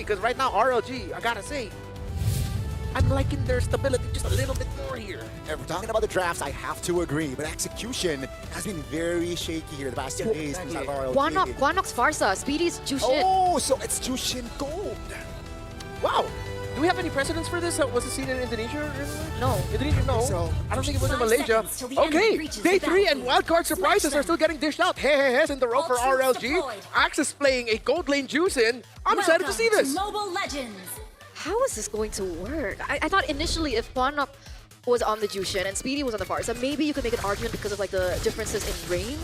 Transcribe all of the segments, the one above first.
because right now RLG, I gotta say, I'm liking their stability just a little bit more here. If we're talking about the drafts, I have to agree, but execution has been very shaky here the past 2 days. Guanok's Farsa, Speedy's Jushin. Oh, so it's Jushin Gold. Wow. Do we have any precedents for this? Was it seen in Indonesia? No. Indonesia, no. So, I don't think it was in Malaysia. Okay, day 3 and wildcard surprises are still getting dished out. Hey, in the row for RLG. Axe is playing a gold lane Jushin. I'm excited to see this. Mobile Legends. How is this going to work? I thought initially if Guanok was on the Jushin and Speedy was on the Farsa, maybe you could make an argument because of like the differences in range.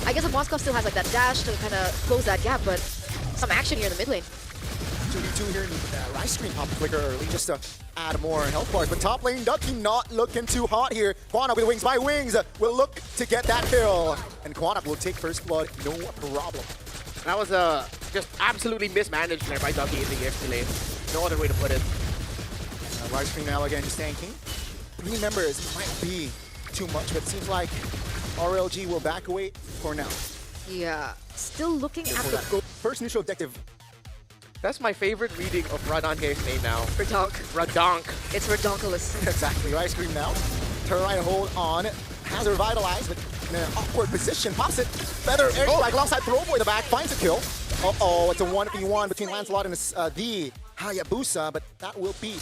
I guess if Moskov still has like that dash to kind of close that gap, but some action here in the mid lane. 2v2 here, Rice Cream pop flicker early just to add more health bars. But top lane, Ducky not looking too hot here. Guanok with wings by wings will look to get that kill. And Guanok will take first blood, no problem. That was just absolutely mismanaged there by Ducky in the EXP lane. No other way to put it. Rice Cream now again just tanking. 3 members might be too much, but it seems like RLG will back away for now. Yeah, still looking at the goal. First neutral objective. That's my favorite reading of Radanke's name now. Radonk. Radank. It's Radonkulous. Exactly, Rice Cream now. Turret hold on, has revitalized, but in an awkward position, pops it. Feather airstrike alongside Throwboy in the back, finds a kill. Uh-oh, it's a 1v1 between Lancelot and the Hayabusa, but that will be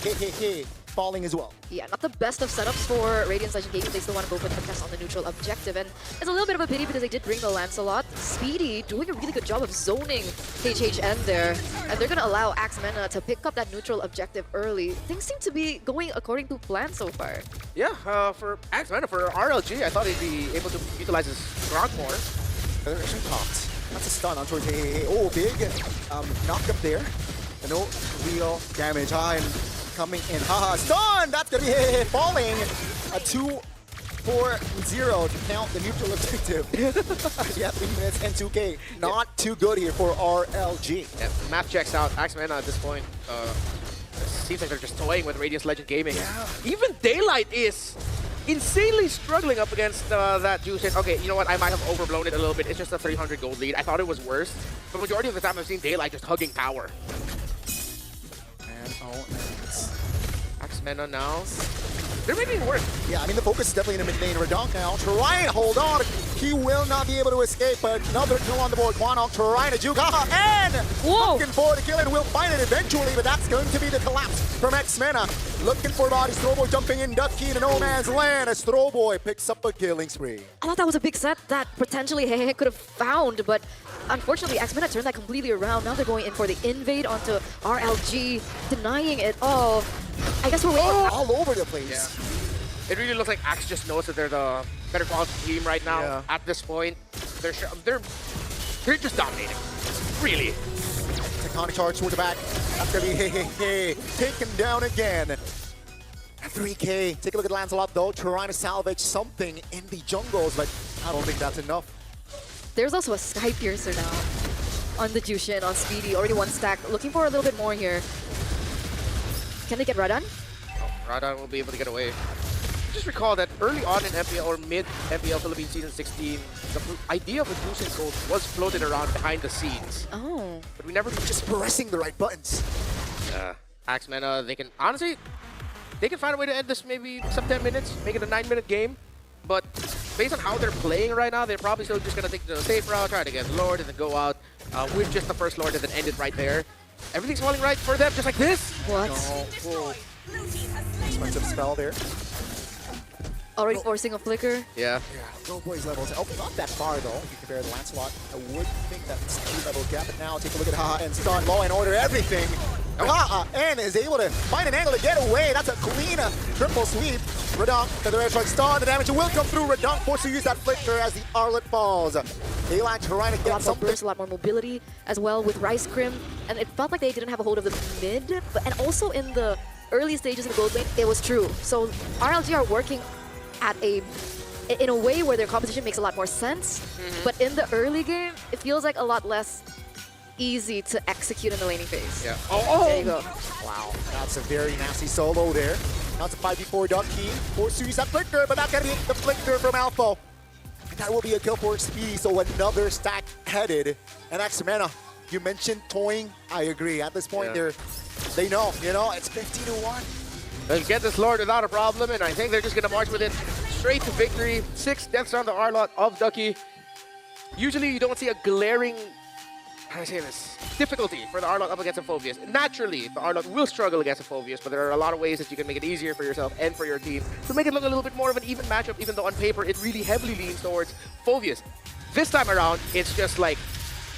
falling as well. Yeah, not the best of setups for Radiance Legend Gaming. They still want to go for the contest on the neutral objective, and it's a little bit of a pity because they did bring the Lancelot. Speedy doing a really good job of zoning HHN there, and they're going to allow Mena to pick up that neutral objective early. Things seem to be going according to plan so far. Yeah, for Mena, for RLG, I thought he'd be able to utilize his Grog more. Direction popped. That's a stun on towards Oh, big knock up there. No real damage. And coming in. Haha, stun! That's gonna be falling. A 2-4-0 to count the neutral objective. Yeah, 3 minutes and 2K. Not too good here for RLG. Yeah, map checks out. Mena at this point. Seems like they're just toying with Radiance Legend Gaming. Yeah. Even Daylight is insanely struggling up against that Jushin. Okay, you know what? I might have overblown it a little bit. It's just a 300 gold lead. I thought it was worse. But majority of the time I've seen Daylight just hugging power. Mena now. They're making it work. Yeah, I mean, the focus is definitely in the mid lane. Radonk now trying to hold on. He will not be able to escape, but another kill on the board. Guanok trying to juke. And looking for the kill, and we'll find it eventually, but that's going to be the collapse from Mena. Looking for bodies. Throwboy jumping in, Ducky to no man's land as Throwboy picks up a killing spree. I thought that was a big set that potentially Hehe could have found, but unfortunately, Mena turned that completely around. Now they're going in for the invade onto RLG, denying it all. I guess we're waiting. All over the place. Yeah. It really looks like Axe just knows that they're the better quality team right now. Yeah. At this point, they're just dominating. Really. Tectonic charge toward the back. That's gonna be taken down again. 3K. Take a look at Lancelot though, trying to salvage something in the jungles, but I don't think that's enough. There's also a Sky Piercer now on the Jushin, on Speedy. Already 1 stack. Looking for a little bit more here. Can they get Radan? Oh, Radan will be able to get away. Just recall that early on in MPL or mid-MPL Philippines Season 16, the idea of a Jushin Gold was floated around behind the scenes. Oh. But we never Just pressing the right buttons. Mena, they can, honestly, they can find a way to end this maybe some 10 minutes, make it a 9-minute game. But based on how they're playing right now, they're probably still just going to take the safe route, try to get Lord, and then go out with just the first Lord and then end it right there. Everything's falling right for them, just like this. What? No. Expensive spell there. Already forcing a flicker. Yeah. Go boys levels. Oh, not that far though. If you compare the Lancelot, I would think that's a 2-level gap. But now take a look at Haha and stun. Law and order everything. Haha and is able to find an angle to get away. That's a clean triple sweep. Radonk, the red strike stun. The damage will come through. Radonk forced to use that flicker as the Arlet falls. Daylight trying to get something. Burst, a lot more mobility as well with Rice Crim, and it felt like they didn't have a hold of the mid, and also in the early stages of the gold lane, it was true. So RLG are working at in a way where their competition makes a lot more sense, but in the early game, it feels like a lot less easy to execute in the laning phase. Yeah. There you go. Wow, that's a very nasty solo there. Now it's a 5v4 Ducky. Forced to use that flicker, but that's gonna be the flicker from Alpha. And that will be a kill for Speedy, so another stack headed. And Mena You mentioned toying. I agree. At this point, Yeah. they know. You know, it's 15-1. They'll get this Lord without a problem, and I think they're just going to march with it straight to victory. 6 deaths on the R-Lot of Ducky. Usually, you don't see a glaring, how do I say this, difficulty for the R-Lot up against a Phobius. Naturally, the R-Lot will struggle against a Phobius, but there are a lot of ways that you can make it easier for yourself and for your team to make it look a little bit more of an even matchup, even though on paper, it really heavily leans towards Phobius. This time around, it's just like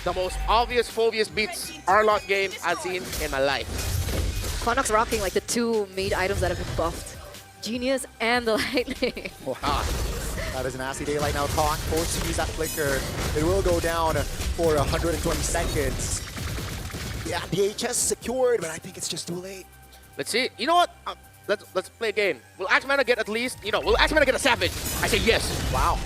the most obvious Phobius beats R-Lot game I've seen in my life. Quannox rocking like the 2 mid items that have been buffed. Genius and the Lightning. Wow. That is a nasty daylight now. Caught, forced to use that flicker. It will go down for 120 seconds. Yeah, DHS secured, but I think it's just too late. Let's see. You know what? Let's play a game. Will Axe Mena get at least, will Axe Mena get a Savage? I say yes. Wow.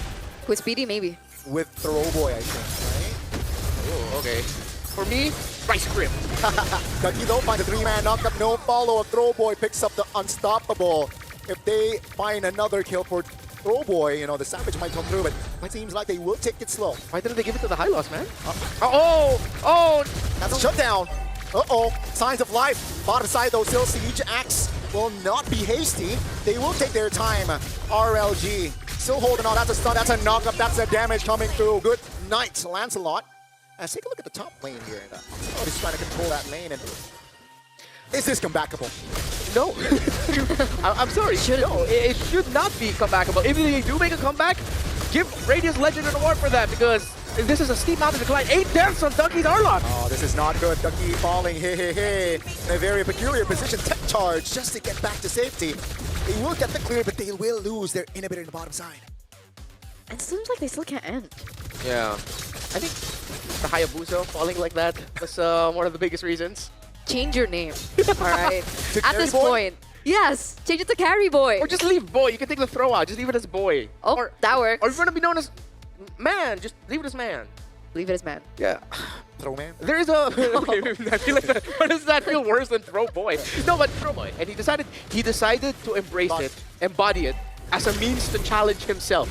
With Speedy, maybe. With Throwboy, I think, Oh, okay. For me, Rice Grip. right? Ducky though finds a 3-man knockup, no follow-up. Throwboy picks up the unstoppable. If they find another kill for Throwboy, the Savage might come through, but it seems like they will take it slow. Why didn't they give it to the High Loss, man? Oh! That's a shutdown. Uh-oh, signs of life. Bottom side though, still Siege. Axe will not be hasty. They will take their time. RLG still holding on. That's a stun, that's a knockup, that's a damage coming through. Good night, Lancelot. Let's take a look at the top lane here. Oh, he's trying to control that lane. And is this comebackable? No. I'm sorry. No, it should not be comebackable. If they do make a comeback, give Radiance Legend an award for that, because this is a steep mountain decline. 8 deaths on Ducky's R-Lot. Oh, this is not good. Ducky falling, hey. In a very peculiar position. Tech charge just to get back to safety. They will get the clear, but they will lose their inhibitor in the bottom side. It seems like they still can't end. Yeah. I think the Hayabusa falling like that was one of the biggest reasons. Change your name. All right. To At Carry this Boy? point. Yes. Change it to Carry Boy. Or just leave Boy. You can take the throw out. Just leave it as Boy. Oh, or, that works. Or if you want to be known as Man, just leave it as Man. Leave it as man. Yeah. Throw man. There is a... okay, I feel like that... Why does that feel worse than Throw Boy? No, but Throw Boy. And he decided to embrace it, embody it, as a means to challenge himself.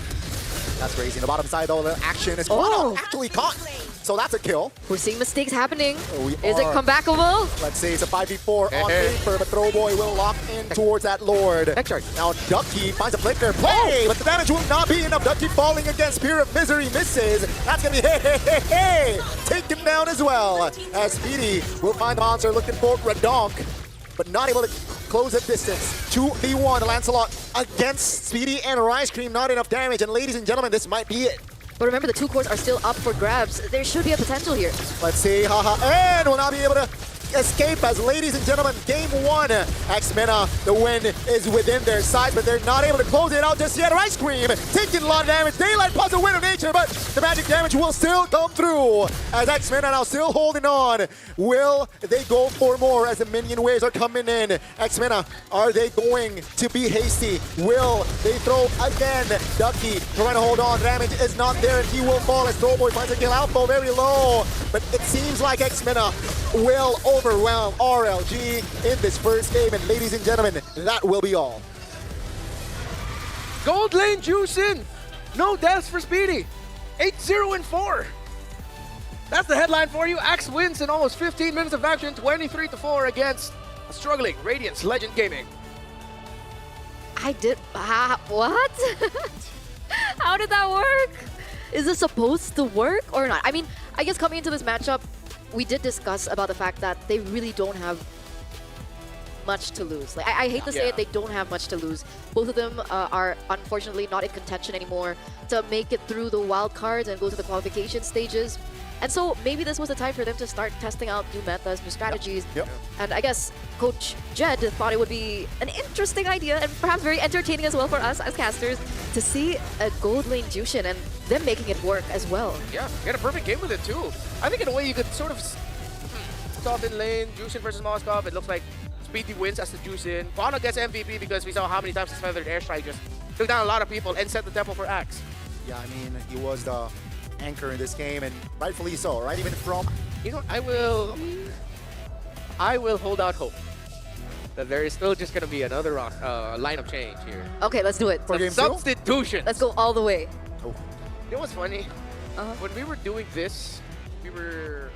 That's crazy. In the bottom side though, the action is actually caught. So that's a kill. We're seeing mistakes happening. We Is it are. comebackable? Let's say it's a 5v4 on paper, but Throwboy will lock in towards that Lord. Now Ducky finds a flicker. Play, but the damage will not be enough. Ducky falling again. Spear of Misery misses. That's going to be hey. Take him down as well. As Speedy will find the monster looking for Radonk, but not able to close the distance. 2v1, Lancelot against Speedy and Rice Cream. Not enough damage. And ladies and gentlemen, this might be it. But remember, the 2 cores are still up for grabs. There should be a potential here. Let's see, and will not be able to escape as, ladies and gentlemen, game 1. Axe Mena, the win is within their sight, but they're not able to close it out just yet. Ice Cream taking a lot of damage. Daylight plus a win of nature, but the magic damage will still come through as Axe Mena now still holding on. Will they go for more as the minion waves are coming in? Axe Mena, are they going to be hasty? Will they throw again? Ducky trying to hold on. Damage is not there, and he will fall as Throwboy finds a kill. Alpha very low, but it seems like Axe Mena will overwhelm RLG in this first game. And ladies and gentlemen, that will be all. Gold lane juicing. No deaths for Speedy. 8-0-4. That's the headline for you. Axe wins in almost 15 minutes of action, 23-4 against a struggling Radiance Legend Gaming. I did... what? How did that work? Is this supposed to work or not? I mean, I guess coming into this matchup, we did discuss about the fact that they really don't have much to lose. Like, I hate to say it, they don't have much to lose. Both of them are unfortunately not in contention anymore to make it through the wild cards and go to the qualification stages. And so maybe this was the time for them to start testing out new metas, new strategies. And I guess Coach Jed thought it would be an interesting idea and perhaps very entertaining as well for us as casters to see a gold lane Jushin and them making it work as well. Yeah, get a perfect game with it too. I think in a way you could sort of top in lane, Jushin versus Moskov. It looks like Speedy wins as the Jushin. Bono gets MVP because we saw how many times his feathered airstrike just took down a lot of people and set the tempo for Axe. Yeah, I mean, he was the anchor in this game, and rightfully so, right? Even from... You know, I will hold out hope that there is still just going to be another lineup change here. Okay, let's do it. For game Substitution. Let's go all the way. Oh. You know what's funny? When we were doing this, we were